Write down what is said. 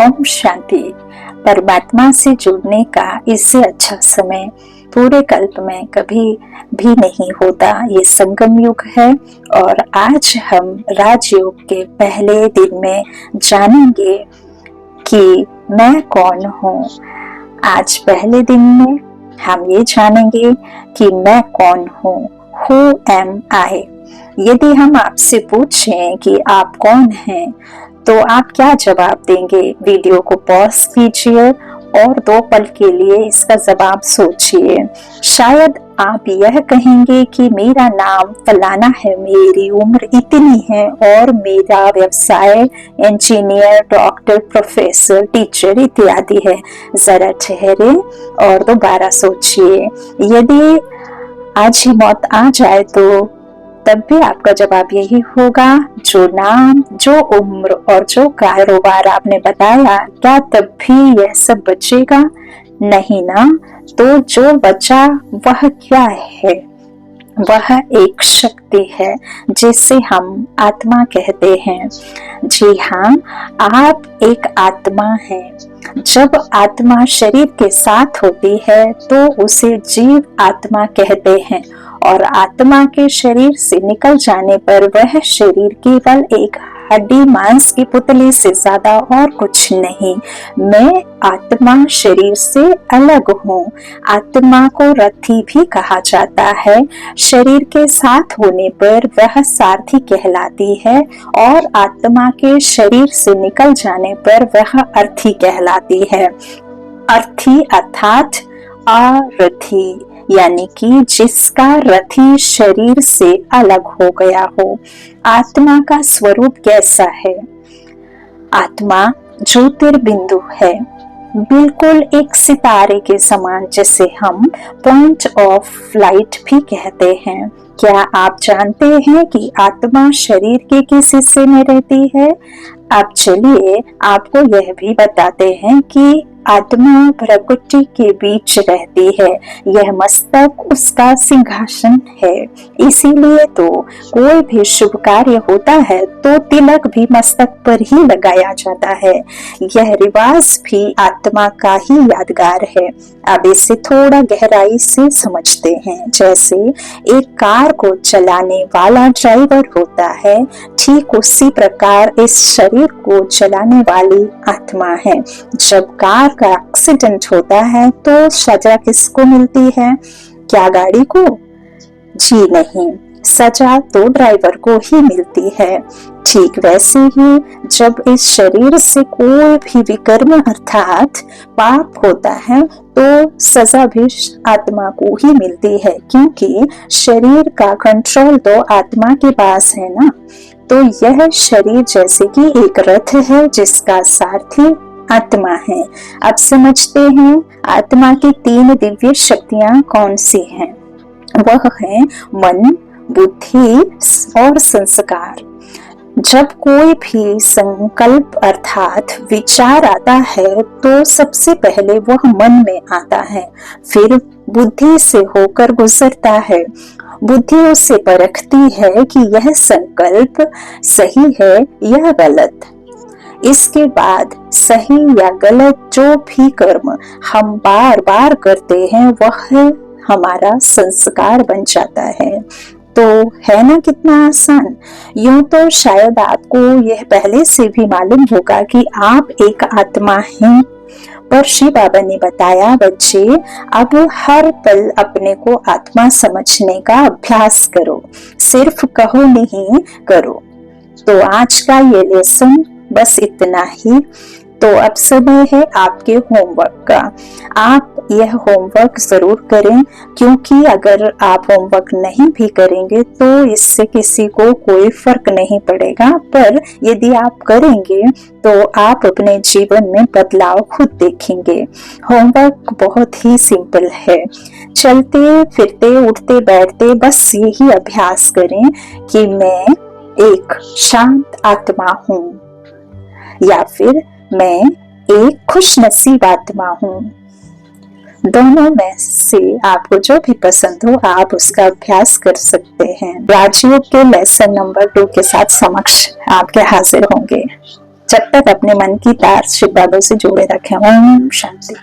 ओम शांति। परमात्मा से जुड़ने का इससे अच्छा समय पूरे कल्प में कभी भी नहीं होता। ये संगम युग है और आज हम राजयोग के पहले दिन में जानेंगे कि मैं कौन हूँ। आज पहले दिन में हम ये जानेंगे कि मैं कौन हूँ। Who am I? यदि हम आपसे पूछें कि आप कौन हैं तो आप क्या जवाब देंगे? वीडियो को पॉज कीजिए और 2 पल के लिए इसका जवाब सोचिए। शायद आप यह कहेंगे कि मेरा नाम फलाना है, मेरी उम्र इतनी है और मेरा व्यवसाय इंजीनियर, डॉक्टर, प्रोफेसर, टीचर इत्यादि है। जरा ठहरे और दोबारा सोचिए। यदि आज ही मौत आ जाए तो तब भी आपका जवाब यही होगा। जो नाम, जो उम्र और जो कारोबार आपने बताया, क्या तब भी यह सब बचेगा? नहीं ना। तो जो बचा वह क्या है? वह एक शक्ति है जिसे हम आत्मा कहते हैं। जी हाँ, आप एक आत्मा हैं। जब आत्मा शरीर के साथ होती है तो उसे जीव आत्मा कहते हैं और आत्मा के शरीर से निकल जाने पर वह शरीर केवल एक हड्डी मांस की पुतली से ज्यादा और कुछ नहीं। मैं आत्मा शरीर से अलग हूँ। आत्मा को रथी भी कहा जाता है। शरीर के साथ होने पर वह सारथी कहलाती है और आत्मा के शरीर से निकल जाने पर वह अर्थी कहलाती है। अर्थी अर्थात अरथी, यानी कि जिसका रथी शरीर से अलग हो गया हो। आत्मा का स्वरूप कैसा है? आत्मा ज्योतिर्बिंदु है, बिल्कुल एक सितारे के समान, जिसे हम पॉइंट ऑफ लाइट भी कहते हैं। क्या आप जानते हैं कि आत्मा शरीर के किस हिस्से में रहती है? अब चलिए आपको यह भी बताते हैं कि आत्मा प्रकृति के बीच रहती है। यह मस्तक उसका सिंहासन है। इसीलिए तो कोई भी शुभ कार्य होता है तो तिलक भी मस्तक पर ही लगाया जाता है। यह रिवाज भी आत्मा का ही यादगार है। अब इसे थोड़ा गहराई से समझते हैं। जैसे एक कार को चलाने वाला ड्राइवर होता है, ठीक उसी प्रकार इस शरीर को चलाने वाली आत्मा है। जब कार का एक्सीडेंट होता है तो सजा किसको मिलती है? क्या गाड़ी को? जी नहीं, सजा तो ड्राइवर को ही मिलती है। ठीक वैसे ही जब इस शरीर से कोई भी विकर्म अर्थात पाप होता है तो सजा भी आत्मा को ही मिलती है, क्योंकि शरीर का कंट्रोल तो आत्मा के पास है ना। तो यह शरीर जैसे कि एक रथ है जिसका सारथी आत्मा है। अब समझते हैं आत्मा की 3 दिव्य शक्तियां कौन सी हैं। वह है मन, बुद्धि और संस्कार। जब कोई भी संकल्प अर्थात विचार आता है तो सबसे पहले वह मन में आता है, फिर बुद्धि से होकर गुजरता है। बुद्धि उसे परखती है कि यह संकल्प सही है या गलत। इसके बाद सही या गलत जो भी कर्म हम बार बार करते हैं वह हमारा संस्कार बन जाता है। तो है ना कितना आसान। यूं तो शायद आपको यह पहले से भी मालूम होगा कि आप एक आत्मा हैं, पर शिव बाबा ने बताया, बच्चे अब हर पल अपने को आत्मा समझने का अभ्यास करो, सिर्फ कहो नहीं करो। तो आज का ये लेसन बस इतना ही। तो अब समय है आपके होमवर्क का। आप यह होमवर्क जरूर करें, क्योंकि अगर आप होमवर्क नहीं भी करेंगे तो इससे किसी को कोई फर्क नहीं पड़ेगा, पर यदि आप करेंगे तो आप अपने जीवन में बदलाव खुद देखेंगे। होमवर्क बहुत ही सिंपल है। चलते फिरते उठते बैठते बस यही अभ्यास करें कि मैं एक शांत आत्मा हूँ, या फिर मैं एक खुशनसीब आत्मा हूँ। दोनों में से आपको जो भी पसंद हो आप उसका अभ्यास कर सकते हैं। राजयोग के लेसन नंबर 2 के साथ समक्ष आपके हाजिर होंगे। जब तक अपने मन की तार शिव बाबा से जोड़े रखें। ओम शांति।